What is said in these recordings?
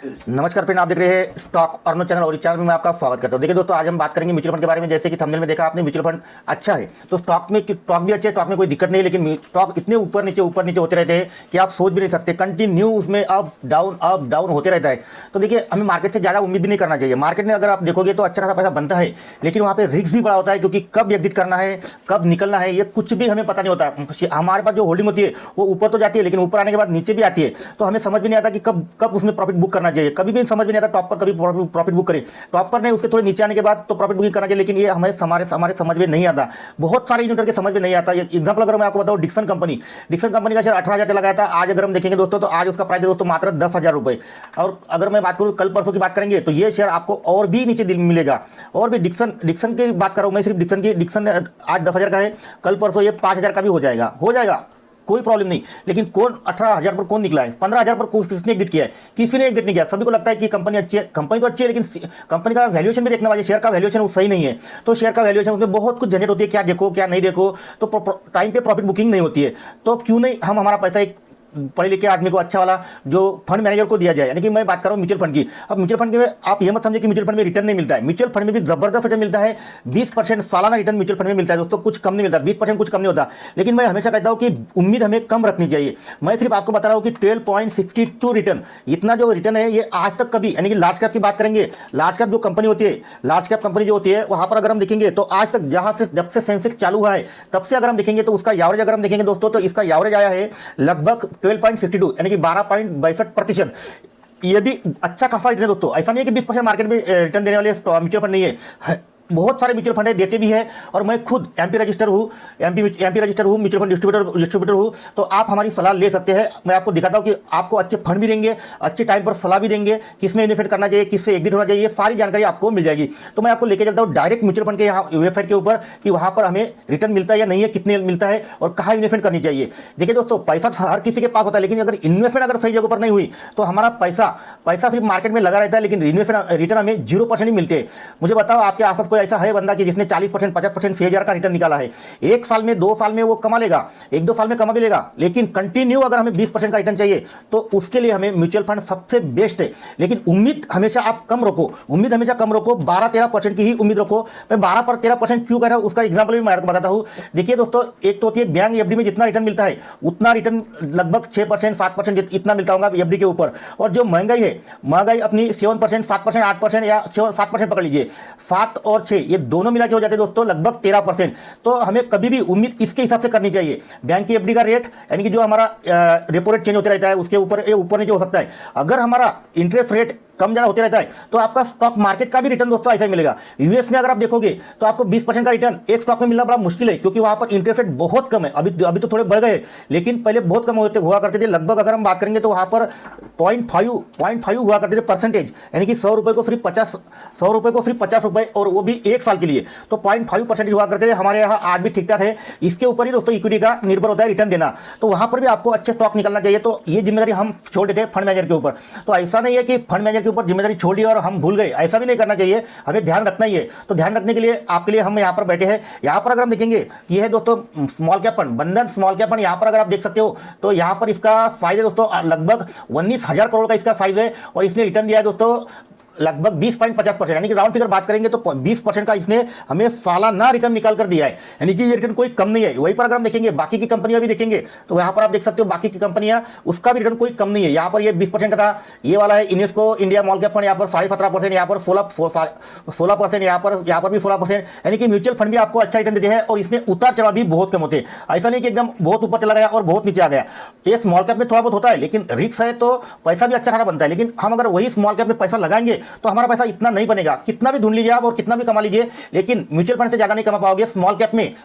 नमस्कार फ्रेंड, आप देख रहे हैं स्टॉक अर्नो चैनल और इस चैनल में मैं आपका स्वागत करता हूं। देखिए दोस्तों, आज हम बात करेंगे म्यूचुअल फंड के बारे में। जैसे कि थंबनेल में देखा आपने, म्यूचुअल फंड अच्छा है तो स्टॉक भी अच्छे, स्टॉक में कोई दिक्कत नहीं है, लेकिन स्टॉक इतने ऊपर नीचे होते रहते हैं कि आप सोच भी नहीं सकते। कंटिन्यू उसमें अप डाउन होते रहता है। तो देखिए, हमें मार्केट से ज़्यादा उम्मीद भी नहीं करना चाहिए। मार्केट में अगर आप देखोगे तो अच्छा खासा पैसा बनता है, लेकिन वहाँ पे रिस्क भी बड़ा होता है, क्योंकि कब एग्जिट करना है, कब निकलना है, ये कुछ भी हमें पता नहीं होता। हमारे पास जो होल्डिंग होती है वो ऊपर तो जाती है, लेकिन ऊपर आने के बाद नीचे भी आती है, तो हमें समझ भी नहीं आता कि कब उसमें प्रॉफिट बुक करना चाहिए। कभी भी समझ में नहीं आता टॉप पर कभी प्रॉफिट बुक करें, टॉप पर नहीं, उसके थोड़े नीचे आने के बाद तो प्रॉफिट बुकिंग करना चाहिए, लेकिन ये हमें हमारे समझ में नहीं आता। बहुत सारे इन्वेस्टर के समझ में नहीं आता। एग्जांपल अगर मैं आपको बताऊं, डिक्सन कंपनी का शेयर 18,000 चला गया था। आज अगर हम देखेंगे दोस्तों, तो आज उसका प्राइस है दोस्तों मात्र 10,000 रुपये। और अगर मैं बात करूँ कल परसों की बात करेंगे तो ये शेयर आपको और भी नीचे मिलेगा। और भी डिक्सन की बात कर रहा हूँ मैं, सिर्फ डिक्सन आज 10,000 का है, कल परसों ये 5,000 का भी हो जाएगा, कोई प्रॉब्लम नहीं। लेकिन कौन 18,000 पर कौन निकला है, 15,000 पर किसने एग्जिट किया है? किसी ने एग्जिट नहीं किया। सभी को लगता है कि कंपनी अच्छी है, कंपनी तो अच्छी है, लेकिन कंपनी का वैल्यूएशन भी देखना चाहिए। शेयर का वैल्यूएशन वो सही नहीं है, तो शेयर का वैल्यूएशन उसमें बहुत कुछ झंझट होती है, क्या देखो क्या नहीं देखो, तो टाइम पे प्रॉफिट बुकिंग नहीं होती है। तो क्यों नहीं हम हमारा पैसा एक पढ़े लिखे आदमी को, अच्छा वाला जो फंड मैनेजर को दिया जाए। यानी कि मैं बात कर रहा हूँ म्यूचुअल फंड की। अब म्यूचुअल फंड में आप ये मत समझिए कि म्यूचुअल फंड में रिटर्न नहीं मिलता है। म्यूचुअल फंड में भी जबरदस्त रिटर्न मिलता है। 20% सालाना रिटर्न म्यूचुअल फंड में मिलता है दोस्तों, कुछ कम नहीं मिलता, 20% कुछ कम नहीं होता। लेकिन मैं हमेशा कहता हूँ कि उम्मीद हमें कम रखनी चाहिए। मैं सिर्फ आपको बता रहा हूँ कि 12.62 रिटर्न, इतना जो रिटर्न है ये आज तक कभी, यानी कि लार्ज कैप की बात करेंगे, लार्ज कैप जो कंपनी होती है, लार्ज कैप कंपनी जो होती है, वहाँ पर अगर हम देखेंगे तो आज तक जब से सेंसेक्स चालू हुआ है तब से अगर हम देखेंगे तो उसका एवरेज अगर हम देखेंगे दोस्तों, तो इसका एवरेज आया है लगभग 12.52, यानी कि 12.62%। ये भी अच्छा खासा रिटर्न दोस्तों। ऐसा नहीं है कि 20% मार्केट में रिटर्न देने वाले म्यूचुअल फंड नहीं है, बहुत सारे म्यूचुअल फंड देते भी है। और मैं खुद एमपी रजिस्टर हूँ, म्यूचुअल फंड डिस्ट्रीब्यूटर हूँ। तो आप हमारी सलाह ले सकते हैं। मैं आपको दिखाता हूँ कि आपको अच्छे फंड भी देंगे, अच्छे टाइम पर सलाह भी देंगे, किसमें इन्वेस्ट करना चाहिए, किससे एग्जिट होना चाहिए, ये सारी जानकारी आपको मिल जाएगी। तो मैं आपको लेके चलता हूँ डायरेक्ट म्यूचुअल फंड के यहाँ वेबसाइट के ऊपर कि वहाँ पर हमें रिटर्न मिलता है या नहीं है, कितने मिलता है और कहाँ इन्वेस्टमेंट करनी चाहिए। देखिए दोस्तों, पैसा हर किसी के पास होता है, लेकिन अगर इन्वेस्टमेंट अगर सही जगह पर नहीं हुई तो हमारा पैसा सिर्फ मार्केट में लगा रहता है, लेकिन इन्वेस्टमेंट रिटर्न हमें 0% ही मिलते हैं। मुझे बताओ, आपके आसपास कोई ऐसा है बंदा कि जिसने 40%, 50%, 6,000 का रिटर्न निकाला है? एक साल में, 2 साल में वो कमा लेगा, 1-2 साल में कमा भी लेगा, लेकिन कंटिन्यू अगर हमें 20% का रिटर्न चाहिए तो उसके लिए हमें म्यूचुअल फंड सबसे बेस्ट है। लेकिन उम्मीद हमेशा आप कम रखो, 12-13% की ही उम्मीद रखो। मैं 12-13% क्यों कह रहा हूं, उसका एग्जाम्पल भी मैं आपको बताता हूं। देखिए दोस्तों, एक तो होती है बैंक एफडी में जितना रिटर्न मिलता है, उतना रिटर्न लगभग 6%, 7% इतना मिलता होगा एफडी के ऊपर। और जो महंगाई है, महंगाई अपनी 7%, 7%, 8% या 7% पकड़ लीजिए, 7 और 6 ये दोनों मिला के हो जाते हैं दोस्तों लगभग 13%। तो हमें कभी भी उम्मीद इसके हिसाब से करनी चाहिए। बैंक की एफडी का रेट, यानी कि जो हमारा रेपो रेट चेंज होते रहता है, उसके ऊपर ऊपर नीचे हो सकता है। अगर हमारा इंटरेस्ट रेट कम ज़्यादा होते रहता है तो आपका स्टॉक मार्केट का भी रिटर्न दोस्तों ऐसा ही मिलेगा। यूएस में अगर आप देखोगे तो आपको 20% का रिटर्न एक स्टॉक में मिलना बड़ा मुश्किल है, क्योंकि वहां पर इंटरेस्ट रेट बहुत कम है। अभी तो थोड़े बढ़ गए, लेकिन पहले बहुत कम हुआ करते थे। लगभग अगर हम बात करेंगे तो वहां पर 0.5 हुआ करते थे परसेंटेज, यानी कि 100 रुपये को सिर्फ 50 रुपये, और वो भी एक साल के लिए। तो 0.5% हुआ करते थे। हमारे यहाँ आज भी ठीक ठाक है। इसके ऊपर ही दोस्तों इक्विटी का निर्भर होता है रिटर्न देना। तो वहां पर भी आपको अच्छे स्टॉक निकलना चाहिए। तो ये जिम्मेदारी हम छोड़ देते हैं फंड मैनेजर के ऊपर। तो ऐसा नहीं है कि फंड मैनेजर के ऊपर जिम्मेदारी छोड़ दी और हम भूल गए, ऐसा भी नहीं करना चाहिए। हमें ध्यान रखना ही है। तो ध्यान रखने के लिए आपके लिए हम यहाँ पर बैठे हैं। यहाँ पर अगर हम देखेंगे, ये है दोस्तों स्मॉल कैप फंड, बंधन स्मॉल कैप फंड। यहाँ पर अगर आप देख सकते हो तो यहाँ पर इसका साइज है दोस्तों लगभग 19,000 करोड़ का इसका साइज है। और इसने रिटर्न दिया है दोस्तों लगभग 20.50%, यानी कि राउंड फिगर बात करेंगे तो 20% का इसने हमें सालाना रिटर्न निकाल कर दिया है। यानी कि ये रिटर्न कोई कम नहीं है। वहीं पर अगर हम देखेंगे बाकी की कंपनियां भी देखेंगे तो यहाँ पर आप देख सकते हो बाकी की कंपनियां, उसका भी रिटर्न कोई कम नहीं है। यहाँ पर ये 20% का था। ये वाला है Invesco India mall cap fund, यहाँ पर 17.5%, यहाँ पर 16%, यहाँ पर भी 16%। यानी कि म्यूचुअल फंड भी आपको अच्छा रिटर्न देते हैं और इसमें उतार चढ़ाव भी बहुत कम होते हैं। ऐसा नहीं कि एकदम बहुत ऊपर चला गया और बहुत नीचे आ गया। ये स्मॉल कैप में थोड़ा बहुत होता है, लेकिन रिस्क है तो पैसा भी अच्छा खासा बनता है। लेकिन हम अगर वही स्मॉल कैप में पैसा लगाएंगे तो हमारा पैसा इतना नहीं बनेगा। कितना भी ढूंढ लीजिए आप और कितना भी कमा लीजिए, लेकिन म्यूचुअल फंड से ज्यादा नहीं कमा पाओगे स्मॉल कैप में।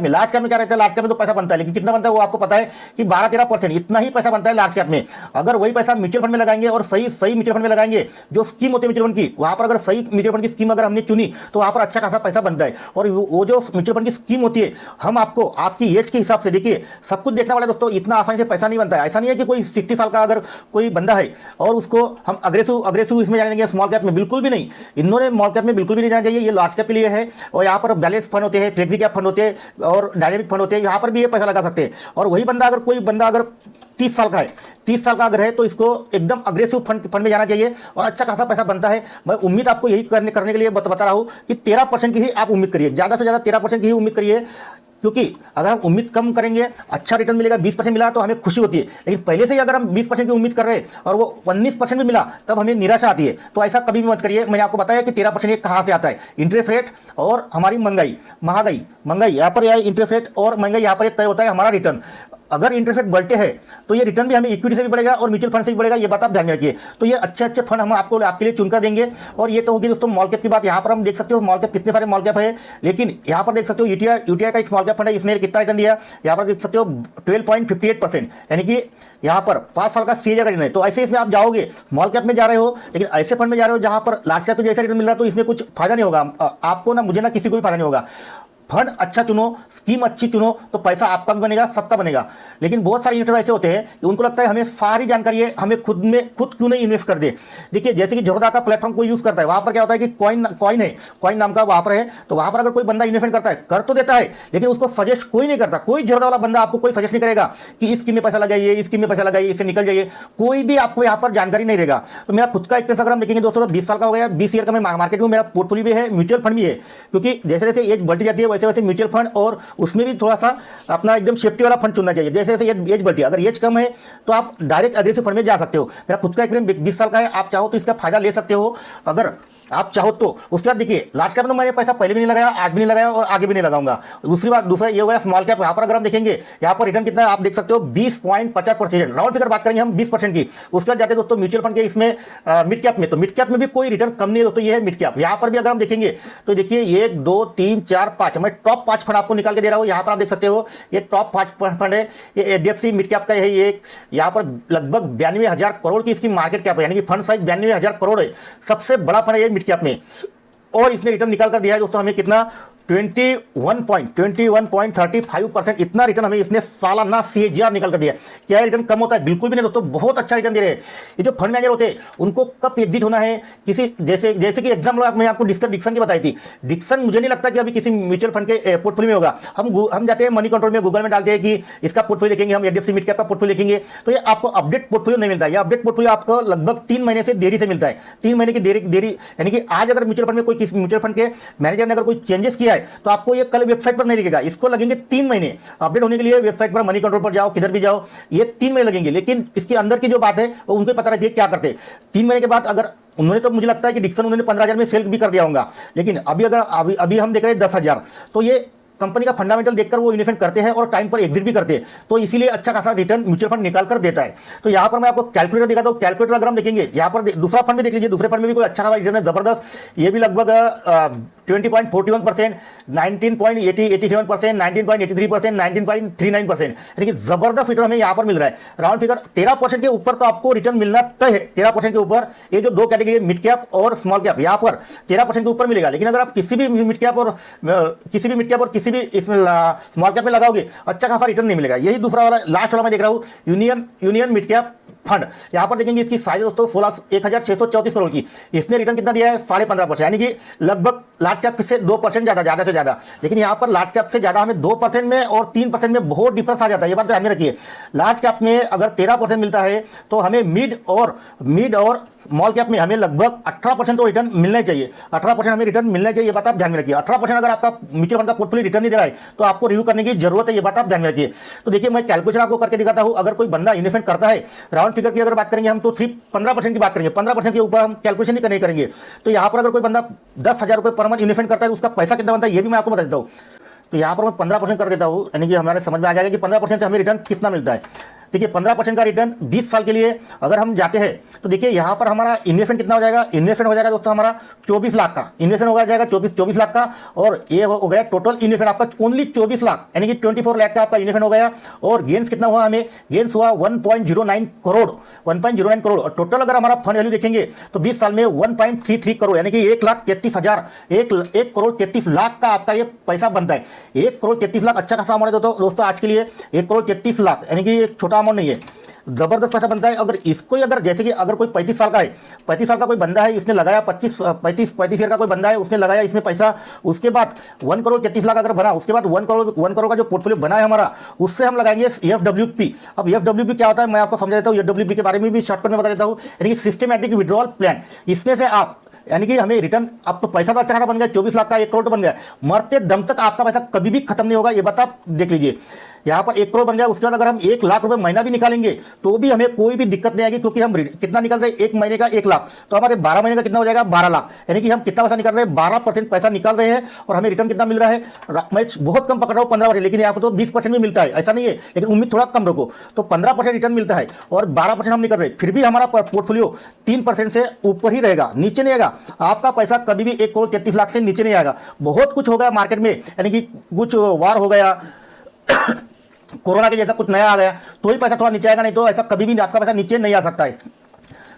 लार्ज कैप में क्या रहता है, लार्ज कैप में तो पैसा बनता है, लेकिन कितना बनता है वो आपको पता है कि 12-13% इतना ही पैसा बनता है लार्ज कैप में। अगर वही पैसा म्यूचुअल फंड में लगाएंगे और सही म्यूचुअल फंड में लगाएंगे, जो स्कीम होती है म्यूचुअल फंड की, वहां पर अगर सही म्यूचुअल फंड की स्कीम अगर हमने चुनी तो वहां पर अच्छा खासा पैसा बनता है। और वो जो म्यूचुअल फंड की स्कीम होती है, हम आपको आपकी एज के हिसाब से, देखिए सब कुछ देखने वाले दोस्तों, इतना आसानी से पैसा नहीं बनता है। ऐसा नहीं है कि कोई 60 साल का अगर कोई बंदा है और उसको हम अग्रेसिव इसमें जाने देंगे, स्मॉल स्मॉल कैप में बिल्कुल भी नहीं, इन्होंने स्मॉल कैप में बिल्कुल भी नहीं जाना चाहिए, ये लार्ज कैप के लिए है। और यहाँ पर बैलेंस फंड होते हैं, फ्लेक्सी कैप फंड होते हैं और डायनेमिक फंड होते हैं, यहाँ पर भी ये पैसा लगा सकते हैं। और वही बंदा अगर कोई बंदा अगर 30 साल का है, 30 साल का अगर है तो इसको एकदम अग्रेसिव फंड में जाना चाहिए और अच्छा खासा पैसा बनता है। मैं उम्मीद आपको यही करने के लिए बता रहा हूँ कि 13% की ही आप उम्मीद करिए, ज़्यादा से ज़्यादा 13% की ही उम्मीद करिए, क्योंकि अगर हम उम्मीद कम करेंगे अच्छा रिटर्न मिलेगा, 20% मिला तो हमें खुशी होती है, लेकिन पहले से ही अगर हम 20% की उम्मीद कर रहे हैं और वो 19% भी मिला तब हमें निराशा आती है। तो ऐसा कभी भी मत करिए। मैंने आपको बताया कि 13% ये कहाँ से आता है, इंटरेस्ट रेट और हमारी महंगाई यहाँ पर इंटरेस्ट रेट और महंगाई यहाँ पर तय होता है हमारा रिटर्न। अगर इंटरेस्ट रेट बढ़ते हैं तो ये रिटर्न भी हमें इक्विटी से भी बढ़ेगा और म्यूचुअल फंड से भी बढ़ेगा, ये बात आप ध्यान में रखिए। तो ये अच्छे फंड हम आपके लिए चुनकर देंगे। और ये तो होगी दोस्तों मॉल कैप की बात। यहाँ पर हम देख सकते हो मॉल कैप, कितने सारे मॉल कैप है, लेकिन यहाँ पर देख सकते हो यूटीआई का एक स्मॉल कैप फंड है, इसने कितना रिटर्न दिया, यहाँ पर देख सकते हो 12.58%, यानी कि यहाँ पर 5 साल का सीएजी का रिटर्न है। तो ऐसे इसमें आप जाओगे, स्मॉल कैप में जा रहे हो लेकिन ऐसे फंड में जा रहे हो जहाँ पर लार्ज कैप में जैसा रिटर्न मिल रहा है, तो इसमें कुछ फायदा नहीं होगा आपको, ना मुझे ना किसी को भी फायदा नहीं होगा। फंड अच्छा चुनो, स्कीम अच्छी चुनो तो पैसा आपका भी बनेगा, सबका बनेगा। लेकिन बहुत सारे इन्वेस्टर ऐसे होते हैं कि उनको लगता है हमें सारी जानकारी है, हमें खुद क्यों नहीं इन्वेस्ट कर दे। देखिए जैसे कि ज़रोदा का प्लेटफॉर्म कोई यूज़ करता है, वहाँ पर क्या होता है कि कॉइन नाम का वहाँ पर है, तो वहाँ पर अगर कोई बंदा इन्वेस्टमेंट करता है, कर तो देता है लेकिन उसको सजेस्ट कोई नहीं करता। कोई ज़रोदा वाला बंदा आपको कोई सजेस्ट नहीं करेगा कि इस स्कीम में पैसा लगाइए, इस स्कीम में पैसा लगाइए, इससे निकल जाइए, कोई भी आपको यहाँ पर जानकारी नहीं देगा। तो मेरा खुद का एक्सपीरियंस अगर हम देखेंगे दोस्तों तो 20 साल का हो गया, 20 ईयर का मैं मार्केट में, मेरा पोर्टफोलियो भी है, म्यूचुअल फंड भी है, क्योंकि जैसे जैसे एज बढ़ती जाती है वैसे वैसे म्यूचुअल फंड और उसमें भी थोड़ा सा अपना एकदम सेफ्टी वाला फंड चुनना चाहिए। जैसे जैसे एज बढ़ती है, अगर एज कम है तो आप डायरेक्ट अग्रेसिव फंड में जा सकते हो। मेरा खुद का एक्सपीरियंस 20 साल का है, आप चाहो तो इसका फायदा ले सकते हो अगर आप चाहो तो। उसके बाद देखिए लार्ज कैप में मैंने पैसा पहले भी नहीं लगाया, आज भी नहीं लगाया और आगे भी नहीं लगाऊंगा। दूसरा ये हो गया स्मॉल कैप। यहाँ पर अगर हम देखेंगे यहाँ पर रिटर्न कितना है आप देख सकते हो 20.50%, राउंड फिगर बात करेंगे हम 20% की। उसके बाद जाते हैं दोस्तों म्यूचुअल फंड के इसमें मिड कैप में, तो मिड कैप में भी कोई रिटर्न कम नहीं है दोस्तों, ये है मिड कैप। यहाँ पर भी अगर हम देखेंगे तो देखिए 1 2 3 4 5, मैं टॉप 5 फंड आपको निकाल के दे रहा हूँ। यहाँ पर आप देख सकते हो ये टॉप 5 फंड है, ये HDFC मिड कैप का है। ये यहाँ पर लगभग 92,000 करोड़ की इसकी मार्केट कैप है, यानी कि फंड साइज 92,000 करोड़ है, सबसे बड़ा फंड है ये मिड कैप में। और इसने रिटर्न निकाल कर दिया है दोस्तों हमें कितना 21.35%, इतना रिटर्न हमें इसने सालाना CAGR निकल कर दिया। क्या रिटर्न कम होता है? बिल्कुल भी नहीं दोस्तों, बहुत अच्छा रिटर्न दे रहे हैं। ये जो फंड मैनेजर होते हैं उनको कब एग्जिट होना है, किसी जैसे कि एग्जाम मैंने आपको डिक्सन की बताई थी। डिक्सन मुझे नहीं लगता कि अभी किसी म्यूचुअल फंड के पोर्टफोलियो में होगा। हम जाते हैं मनी कंट्रोल में, गूगल में डालते हैं कि इसका पोर्टफोलियो देखेंगे, हम HDFC मिड कैप का पोर्टफोलियो देखेंगे, तो ये आपको अपडेट पोर्टफोलियो नहीं मिलता है। ये अपडेट पोर्टफोलियो आपको लगभग 3 महीने से देरी से मिलता है। 3 महीने की देरी, यानी कि आज अगर म्यूचुअल फंड में कोई किसी म्यूचुअल फंड के मैनेजर ने अगर कोई चेंजेस किया है तो आपको ये वेबसाइट पर नहीं दिखेगा, इसको लगेंगे 3 महीने अपडेट होने के लिए। वेबसाइट पर मनी कंट्रोल पर जाओ, किधर भी जाओ, ये 3 महीने लगेंगे। लेकिन इसके अंदर की जो बात है वो उनको पता रहती है क्या करते हैं। 3 महीने के बाद अगर उन्होंने, तो मुझे लगता है कि डिक्सन उन्होंने 15,000 में सेल भी कर दिया होगा, लेकिन अभी हम देख रहे हैं 10,000। तो ये कंपनी का फंडामेंटल देखकर वो इन्वेस्टमेंट करते हैं और टाइम पर एग्जिट भी करते हैं, तो इसीलिए अच्छा खासा रिटर्न म्यूचुअल फंड निकाल कर देता है। तो यहाँ पर मैं आपको कैलकुलेटर दिखाता हूँ। कैलकुलेटर अगर हम देखेंगे यहाँ पर दूसरा फंड भी देख लीजिए, दूसरे फंड में भी कोई अच्छा खासा रिटर्न है जबरदस्त। ये भी लगभग 20.41%, 19.87%, 19.83%, 19.39%, यानी कि जबरदस्त रिटर्न हमें यहाँ पर मिल रहा है। राउंड फिगर 13% के ऊपर तो आपको रिटर्न मिलना तय है। 13% के ऊपर ये जो दो कैटेगरी मिड कैप और स्मॉल कैप, यहाँ पर 13% के ऊपर मिलेगा। लेकिन अगर आप किसी भी मिड कैप और किसी भी इसमें स्मॉल कैप में लगाओगे अच्छा खासा रिटर्न नहीं मिलेगा। यही दूसरा वाला लास्ट वाला मैं देख रहा हूँ यूनियन मिड कैप फंड। यहाँ पर देखेंगे इसकी साइज दोस्तों 1,634 करोड़ की। इसने रिटर्न कितना दिया है 15.5%, यानी कि लगभग लार्ज कैप से 2% ज़्यादा से ज़्यादा। लेकिन यहाँ पर लार्ज कैप से ज़्यादा हमें 2% में और 3% में बहुत डिफरेंस आ जाता है। ये बात ध्यान में रखिए। लार्ज कैप में अगर 13% मिलता है तो हमें मिड और स्मॉल कैप में हमें लगभग 18% तो रिटर्न मिलना चाहिए। 18% हमें रिटर्न मिलना चाहिए, ये बात आप ध्यान में रखिए। 18% अगर आपका म्यूचुअल फंड का पोर्टफोलियो रिटर्न नहीं दे रहा है तो आपको रिव्यू करने की जरूरत है, ये बात आप ध्यान में रखिए। तो देखिए मैं कैलकुलेशन आपको करके दिखाता हूँ। अगर कोई बंदा इन्वेस्टमेंट करता है, राउंड फिगर की अगर बात करेंगे हम तो सिर्फ 15% की बात करेंगे, 15% के ऊपर हम कैलकुलेशन नहीं करेंगे। तो यहाँ पर अगर कोई बंदा 10,000 रुपये पर मंथ इन्वेस्टमेंट करता है तो उसका पैसा कितना बनता है ये भी मैं आपको बता देता हूँ। तो यहाँ पर मैं 15% कर देता हूँ, यानी कि हमारे समझ में आ जाएगा कि 15% से हमें रिटर्न कितना मिलता है। देखिए 15% का रिटर्न 20 साल के लिए अगर हम जाते हैं तो देखिए यहाँ पर हमारा इन्वेस्टमेंट कितना हो जाएगा। इन्वेस्टमेंट हो जाएगा दोस्तों हमारा 24 लाख का इन्वेस्टमेंट हो जाएगा, 24 लाख का। और ये हो गया टोटल इन्वेस्टमेंट आपका ओनली 24 लाख, यानी कि 24 लाख का आपका इन्वेस्टमेंट हो गया। और गेंस कितना हुआ, हमें गेंस हुआ 1.09 करोड़, 1.09 करोड़। और टोटल अगर हमारा फंड वैल्यू देखेंगे तो 20 साल में 1.33 करोड़, यानी कि 1,33,000, 1 करोड़ 33 लाख का आपका ये पैसा बनता है। 1 करोड़ 33 लाख अच्छा खासा हमारे दोस्तों आज के लिए 1 करोड़ 33 लाख, यानी कि एक छोटा बड़ा अमाउंट नहीं है, जबरदस्त पैसा बनता है। अगर इसको ही अगर जैसे कि अगर कोई 35 साल का है, 35 साल का कोई बंदा है, इसने लगाया 35 ईयर का कोई बंदा है, उसने लगाया इसमें पैसा, उसके बाद 1 करोड़ 33 लाख अगर बना, उसके बाद 1 करोड़ का जो पोर्टफोलियो बना है हमारा, उससे हम लगाएंगे एफडब्ल्यूपी। अब एफडब्ल्यूपी क्या होता है मैं आपको समझा देता हूँ, एफडब्ल्यूपी के बारे में भी शॉर्टकट में बता देता हूँ, यानी कि सिस्टमैटिक विड्रॉल प्लान। इसमें से आप यानी कि हमें रिटर्न, अब तो पैसा तो अच्छा खासा बन गया, 24 लाख का 1 करोड़ बन गया, मरते दम तक आपका पैसा कभी भी खत्म नहीं होगा, ये बात आप देख लीजिए। यहाँ पर 1 करोड़ बन गया, उसके बाद अगर हम 1 लाख रुपए महीना भी निकालेंगे तो भी हमें कोई भी दिक्कत नहीं आएगी, क्योंकि हम कितना निकल रहे हैं, 1 महीने का 1 लाख, तो हमारे 12 महीने का कितना हो जाएगा, 12 लाख। यानी कि हम कितना पैसा निकाल रहे हैं, 12% पैसा निकाल रहे हैं, और हमें रिटर्न कितना मिल रहा है, मैं बहुत कम पकड़ रहा हूँ 15%, लेकिन यहाँ पर तो 20% भी मिलता है, ऐसा नहीं है, लेकिन उम्मीद थोड़ा कम रखो, तो 15% रिटर्न मिलता है और 12% हम निकल रहे हैं, फिर भी हमारा पोर्टफोलियो 3% से ऊपर ही रहेगा, नीचे नहीं आएगा। आपका पैसा कभी भी 1 करोड़ 33 लाख से नीचे नहीं आएगा। बहुत कुछ हो गया मार्केट में, यानी कि कुछ वार हो गया कोरोना के जैसा कुछ नया आ गया तो ही पैसा थोड़ा नीचे आएगा, नहीं तो ऐसा कभी भी आपका पैसा नीचे नहीं आ सकता है।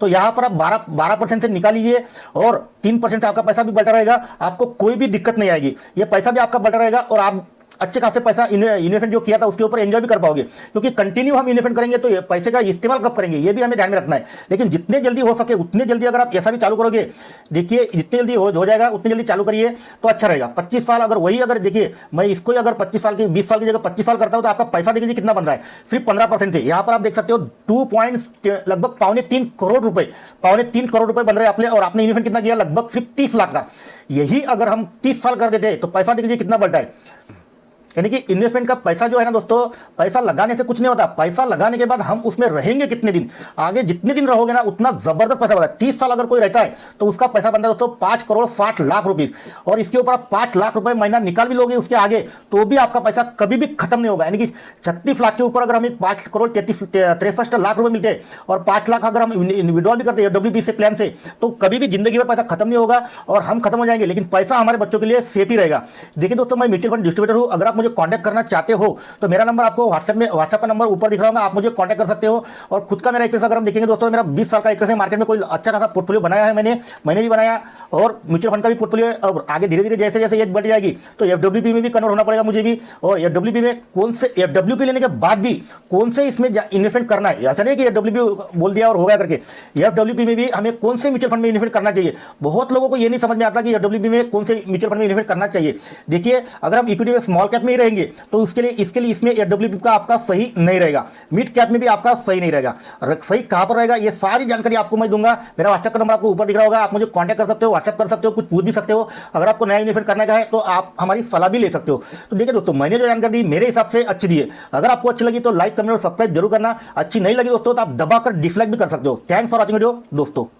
तो यहाँ पर आप 12% से निकालिए और 3% से आपका पैसा भी बढ़ता रहेगा, आपको कोई भी दिक्कत नहीं आएगी, ये पैसा भी आपका बढ़ता रहेगा और आप अच्छे खासे पैसा इन्वेस्टमेंट जो किया था उसके ऊपर एंजॉय भी कर पाओगे, क्योंकि कंटिन्यू हम इन्वेस्टमेंट करेंगे तो ये पैसे का इस्तेमाल कब करेंगे ये भी हमें ध्यान में रखना है। लेकिन जितने जल्दी हो सके उतने जल्दी अगर आप ऐसा भी चालू करोगे, देखिए जितने जल्दी हो जाएगा उतनी जल्दी चालू करिए तो अच्छा रहेगा। 25 साल अगर वही अगर देखिए मैं इसको ही अगर 25 साल की 20 साल की जगह 25 साल करता हूँ तो आपका पैसा देखिए कितना बन रहा है, सिर्फ 15% थे। यहाँ पर आप देख सकते हो लगभग 2.25 करोड़ रुपए, 3.25 करोड़ रुपए बन रहे हैं अपने, और आपने इन्वेस्टमेंट कितना किया, लगभग सिर्फ 30 लाख का। यही अगर हम 30 साल कर देते तो पैसा देखिए कितना बढ़ता है। यानी कि इन्वेस्टमेंट का पैसा जो है ना दोस्तों, पैसा लगाने से कुछ नहीं होता, पैसा लगाने के बाद हम उसमें रहेंगे कितने दिन, आगे जितने दिन रहोगे ना उतना जबरदस्त पैसा बनता है। 30 साल अगर कोई रहता है तो उसका पैसा बनता है दोस्तों 5 करोड़ 60 लाख रुपए, और इसके ऊपर आप 5 लाख रुपए महीना निकाल भी लोगे उसके आगे तो भी आपका पैसा कभी भी खत्म नहीं होगा। यानी कि 36 लाख के ऊपर अगर हमें 5 करोड़ 63 लाख रुपए मिलते हैं और 5 लाख अगर हम विड्रॉल भी करते हैं डब्ल्यूबी से प्लान से, तो कभी भी जिंदगी में पैसा खत्म नहीं होगा और हम खत्म हो जाएंगे, लेकिन पैसा हमारे बच्चों के लिए सेफ ही रहेगा। देखिए दोस्तों, मैं म्यूचुअल फंड डिस्ट्रीब्यूटर हूं, अगर आप मुझे कांटेक्ट करना चाहते हो तो मेरा नंबर आपको व्हाट्सएप का नंबर ऊपर दिख रहा होगा, आप मुझे कांटेक्ट कर सकते हो। और खुद का मेरा एक्सपीरियंस अगर हम देखेंगे दोस्तों, मेरा 20 साल का एक्सपीरियंस है, मार्केट में कोई अच्छा खासा पोर्टफोलियो बनाया है मैंने भी बनाया, और म्यूचुअल फंड का भी पोर्टफोलियो है। और आगे धीरे धीरे जैसे जैसे एज बढ़ जाएगी तो एफडब्ल्यूपी में भी कन्वर्ट होना पड़ेगा मुझे भी, और एफडब्ल्यूपी में कौन से एफडब्ल्यूपी लेने के बाद भी कौन से इसमें इन्वेस्टमेंट करना है, ऐसा नहीं कि एफडब्ल्यूपी बोल दिया और हो गया करके, एफडब्ल्यूपी में भी हमें कौन से म्यूचुअल फंड में इन्वेस्टमेंट करना चाहिए। बहुत लोगों को ये नहीं समझ में आता कि एफडब्ल्यूपी में कौन से म्यूचुअल फंड में इन्वेस्टमेंट करना चाहिए। देखिए, अगर हम इक्विटी में स्मॉल कैप में ही रहेंगे तो इसके लिए इसमें एफडब्ल्यूपी का आपका सही नहीं रहेगा, मिड कैप में भी आपका सही नहीं रहेगा। सही कहां पर रहेगा ये सारी जानकारी आपको मैं दूंगा। मेरा व्हाट्सएप का नंबर आपको ऊपर दिख रहा होगा, आप मुझे कांटेक्ट कर सकते हो, व्हाट्सएप कर सकते हो, कुछ पूछ भी सकते हो। अगर आपको नया इन्वेस्टमेंट करने का है तो आप हमारी सलाह भी ले सकते हो। तो देखिए दोस्तों, मैंने जो जानकारी दी मेरे हिसाब से अच्छी दी है, अगर आपको अच्छी लगी तो लाइक कमेंट और सब्सक्राइब जरूर करना, अच्छी नहीं लगी दोस्तों तो आप दबाकर डिसलाइक भी कर सकते हो। थैंक्स फॉर वॉचिंग वीडियो दोस्तों।